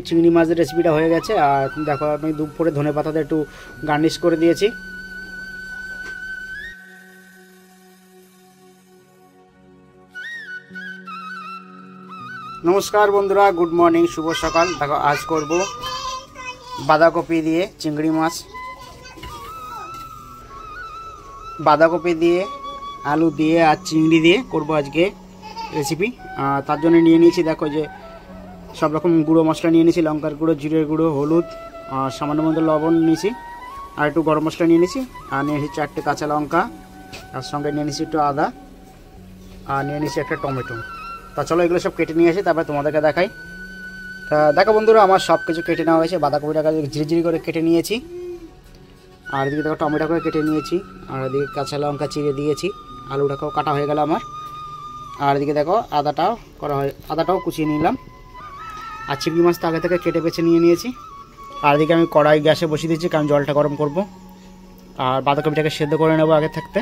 চিংড়ি মাছের রেসিপিটা হয়ে গেছে। আর দেখো আমি দুপুরে ধনেপাতাতে একটু গার্নিশ করে দিয়েছি। নমস্কার বন্ধুরা, গুড মর্নিং, শুভ সকাল। দেখো আজ করব বাঁধাকপি দিয়ে চিংড়ি মাছ, বাঁধাকপি দিয়ে আলু দিয়ে আর চিংড়ি দিয়ে করব আজকে রেসিপি। তার জন্য নিয়ে নিয়েছি দেখো যে সব রকম গুঁড়ো মশলা নিয়ে নিয়েছি, লঙ্কার গুঁড়ো, জিরের গুঁড়ো, হলুদ, সামান্য মতো লবণ নিয়েছি, আর একটু গরম মশলা নিয়ে নিয়েছি, আর নিয়ে নিয়েছি 4টে কাঁচা লঙ্কা, তার সঙ্গে নিয়ে নিয়েছি একটু আদা, আর নিয়ে নিয়েছি একটা টমেটো। তা চলো এগুলো সব কেটে নিয়ে আসি, তারপরে তোমাদেরকে দেখাই। তা দেখো বন্ধুরা, আমার সব কিছু কেটে নেওয়া হয়েছে। বাঁধাকপিটাকে ঝিরিঝিরি করে কেটে নিয়েছি, আর এদিকে দেখো টমেটো করে কেটে নিয়েছি, আর এদিকে কাঁচা লঙ্কা চিড়ে দিয়েছি, আলুটাকেও কাটা হয়ে গেল আমার। আর এদিকে দেখো আদাটাও কুচিয়ে নিলাম, আর চিংড়ি মাছটা আগে থেকে কেটে বেছে নিয়ে নিয়েছি। আর এদিকে আমি কড়াই গ্যাসে বসিয়ে দিয়েছি, কারণ জলটা গরম করব। আর বাঁধাকপিটাকে সেদ্ধ করে নেবো আগে থাকতে।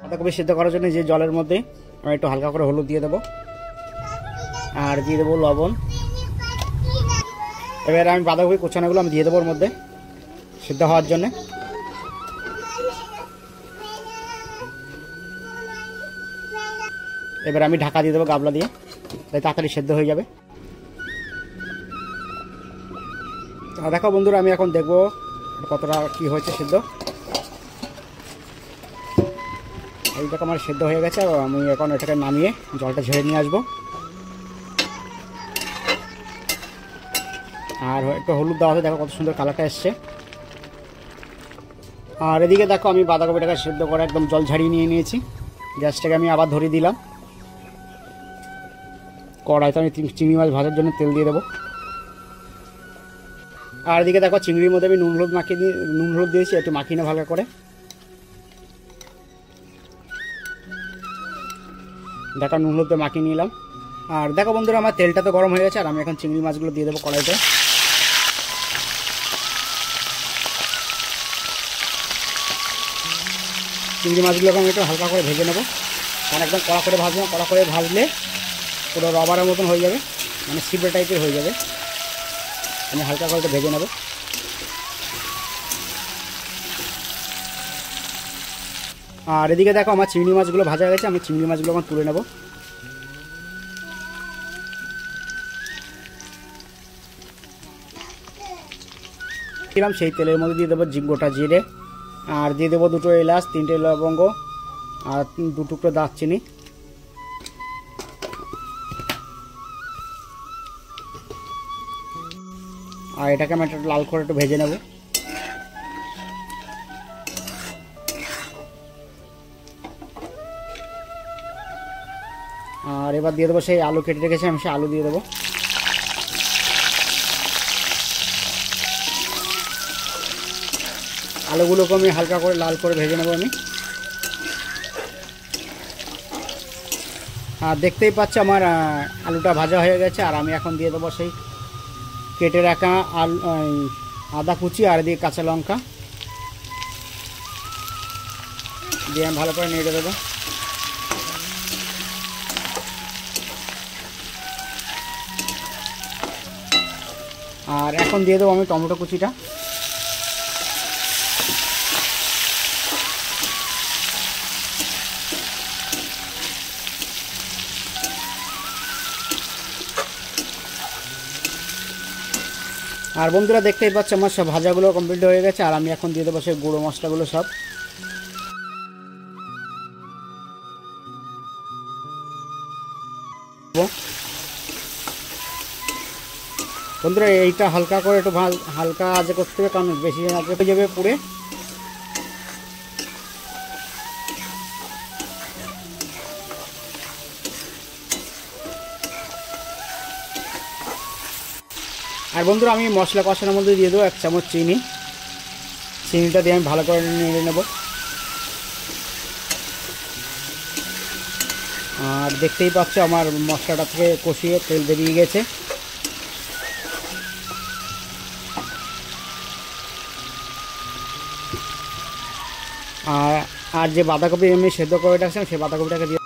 বাঁধাকপি সেদ্ধ করার জন্য যে জলের মধ্যে আমি একটু হালকা করে হলুদ দিয়ে দেবো, আর দিয়ে দেবো লবণ। এবার আমি বাঁধাকপি কোচানোগুলো আমি দিয়ে দেবো ওর মধ্যে সেদ্ধ হওয়ার জন্যে। এবার আমি ঢাকা দিয়ে দেবো গাবলা দিয়ে, তাই তাড়াতাড়ি সেদ্ধ হয়ে যাবে। দেখো বন্ধুরা, আমি এখন দেখবো কতটা কি হয়েছে সেদ্ধ। এই দেখো আমার সেদ্ধ হয়ে গেছে। আমি এখন এটাকে নামিয়ে জলটা ঝেড়ে নিয়ে আসবো, আর একটু হলুদ দেওয়া দেখো কত সুন্দর কালারটা এসছে। আর এদিকে দেখো আমি বাঁধাকপিটাকে সেদ্ধ করে একদম জল ঝাড়িয়ে নিয়ে নিয়েছি। গ্যাসটাকে আমি আবার ধরিয়ে দিলাম। কড়াইতে আমি চিংড়ি মাছ ভাজার জন্য তেল দিয়ে দেবো। আর এদিকে দেখো চিংড়ির মধ্যে আমি নুন হলুদ দিয়েছি, একটু মাখিয়ে না ভালো করে। দেখো নুন হলুদ মাখিয়ে নিলাম। আর দেখো বন্ধুরা, আমার তেলটা তো গরম হয়ে গেছে, আর আমি এখন চিংড়ি মাছগুলো দিয়ে দেবো কড়াইতে। চিংড়ি মাছগুলোকে আমি একটু হালকা করে ভেজে নেবো, কারণ একদম কড়া করে ভাজবো না। কড়া করে ভাজলে পুরো রবারের মতন হয়ে যাবে, মানে সিপড়ে টাইপের হয়ে যাবে। আমি হালকা করে ভেজে নেব। আর এদিকে দেখো আমার চিংড়ি মাছগুলো ভাজা গেছে, আমি চিংড়ি মাছগুলো এখন তুলে নেব। দিলাম সেই তেলের মধ্যে দিয়ে দেবো গোটা জিরে, আর দিয়ে দেবো 2টো এলাচ, 3টে লবঙ্গ, আর 2 টুকরো দারচিনি। আর এটাকে আমি একটু লাল করে একটু ভেজে নেব। আর এবার দিয়ে দেবো সেই আলু কেটে রেখেছি, আমি সেই আলু দিয়ে দেবো। আলুগুলোকে আমি হালকা করে লাল করে ভেজে নেব আমি। আর দেখতেই পাচ্ছ আমার আলুটা ভাজা হয়ে গেছে। আর আমি এখন দিয়ে দেবো সেই কেটে রাখা আদা কুচি, আর দিয়ে কাঁচা লঙ্কা দিয়ে আমি ভালো করে নেড়ে দেবো। আর এখন দিয়ে দেবো আমি টমেটো কুচিটা। আর বন্ধুরা দেখতেই পাচ্ছ আমার সব ভাজাগুলো কমপ্লিট হয়ে গেছে। আর আমি এখন দিয়ে দেবো সেই গুঁড়ো মশলাগুলো সব। বন্ধুরা এইটা হালকা করে একটু হালকা আঁচে করতে হবে, কারণ বেশি আঁচে হয়ে যাবে পুড়ে। আর বন্ধুরা আমি মশলা কষানোর মধ্যে দিয়ে দেবো 1 চামচ চিনি। চিনিটা দিয়ে আমি ভালো করে নেড়ে নেব। আর দেখতেই পাচ্ছ আমার মশলাটা থেকে কষিয়ে তেল বেরিয়ে গেছে। আর যে বাঁধাকপি আমি সেদ্ধ করে রাখছিলাম সেই বাঁধাকপিটাকে দিয়ে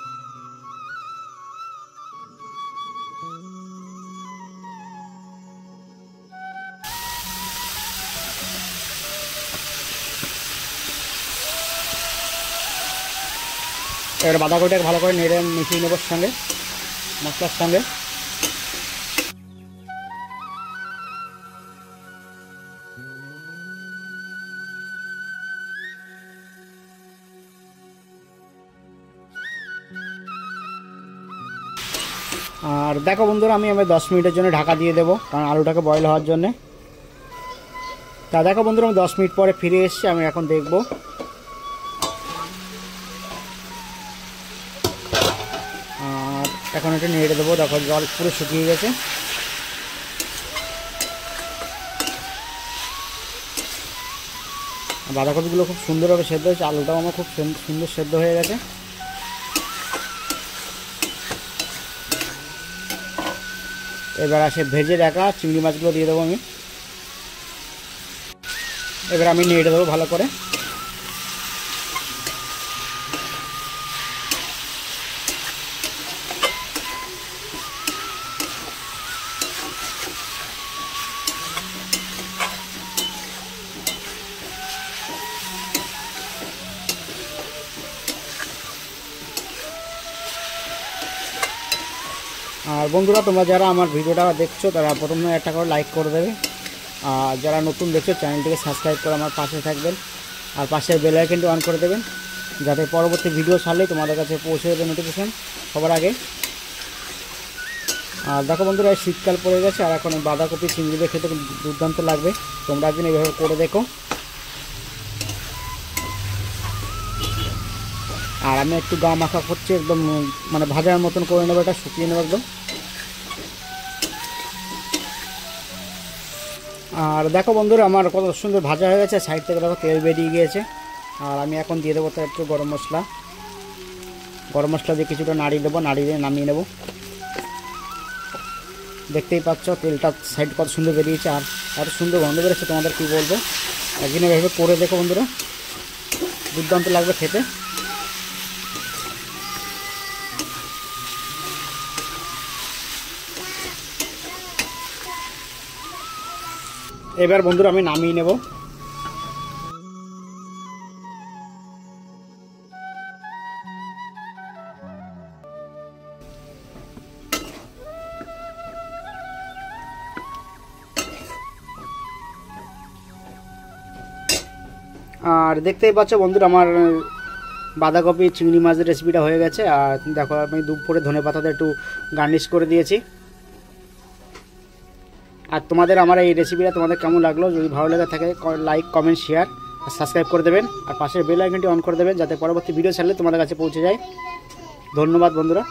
এবার বাঁধাকপিটাকে ভালো করে নেড়ে মিশিয়ে নেব সঙ্গে মশলার সঙ্গে। আর দেখো বন্ধুরা, আমি 10 মিনিটের জন্য ঢাকা দিয়ে দেবো, কারণ আলুটাকে বয়েল হওয়ার জন্যে। তা দেখো বন্ধুরা, আমি 10 মিনিট পরে ফিরে এসেছি। আমি এখন দেখব। আর এখন এটা নেড়ে দেবো। দেখো জল পুরো শুকিয়ে গেছে। বাঁধাকপিগুলো খুব সুন্দরভাবে সেদ্ধ হয়েছে, আলুটাও আমার খুব সুন্দর সেদ্ধ হয়ে গেছে। এবার আসে ভেজে রাখা চিংড়ি মাছগুলো দিয়ে দেবো আমি। এবার আমি নেড়ে দেবো ভালো করে। আর বন্ধুরা, তোমরা যারা আমার ভিডিওটা দেখছো তারা প্রথমে একটা করে লাইক করে দেবে। আর যারা নতুন দেখছো চ্যানেলটিকে সাবস্ক্রাইব করে আমার পাশে থাকবেন। আর পাশে বেল আইকনটি অন করে দেবেন, যাতে পরবর্তী ভিডিও ছাড়লে তোমাদের কাছে পৌঁছে যাবে নোটিফিকেশন সবার আগে। আর দেখো বন্ধুরা, শীতকাল পড়ে গেছে, আর এখন বাঁধাকপি চিংড়ি দিয়ে খেতে দুর্দান্ত লাগবে। তোমরা একদিন এইভাবে করে দেখো। আর আমি একটু গা মাখা করছি, একদম মানে ভাজার মতন করে নেবো, এটা শুকিয়ে নেবো একদম। আর দেখো বন্ধুরা, আমার কত সুন্দর ভাজা হয়ে গেছে, সাইড থেকে দেখো তেল বেরিয়ে গিয়েছে। আর আমি এখন দিয়ে দেবো তার একটু গরম মশলা দিয়ে কিছুটা নাড়িয়ে দেবো, নাড়িয়ে দিয়ে নামিয়ে নেব। দেখতেই পাচ্ছ তেলটা সাইড কত সুন্দর বেরিয়েছে, আর এত সুন্দর গন্ধ বেরোচ্ছে, তোমাদের কী বলবো। একদিন এভাবে করে দেখো বন্ধুরা, দুর্দান্ত লাগবে খেতে। এবার বন্ধুরা আমি নামিয়ে নেব। আর দেখতেই পাচ্ছ বন্ধুরা, আমার বাঁধাকপি চিংড়ি মাছের রেসিপিটা হয়ে গেছে। আর দেখো আমি দুপুরে ধনেপাতাতে একটু গার্নিশ করে দিয়েছি। আর তোমাদের আমার এই রেসিপিটা তোমাদের কেমন লাগলো, যদি ভালো লেগে থাকে লাইক কমেন্ট শেয়ার আর সাবস্ক্রাইব করে দেবেন। আর পাশের বেল আইকনটি অন করে দেবেন, যাতে পরবর্তী ভিডিও ছাড়লে তোমাদের কাছে পৌঁছে যায়। ধন্যবাদ বন্ধুরা।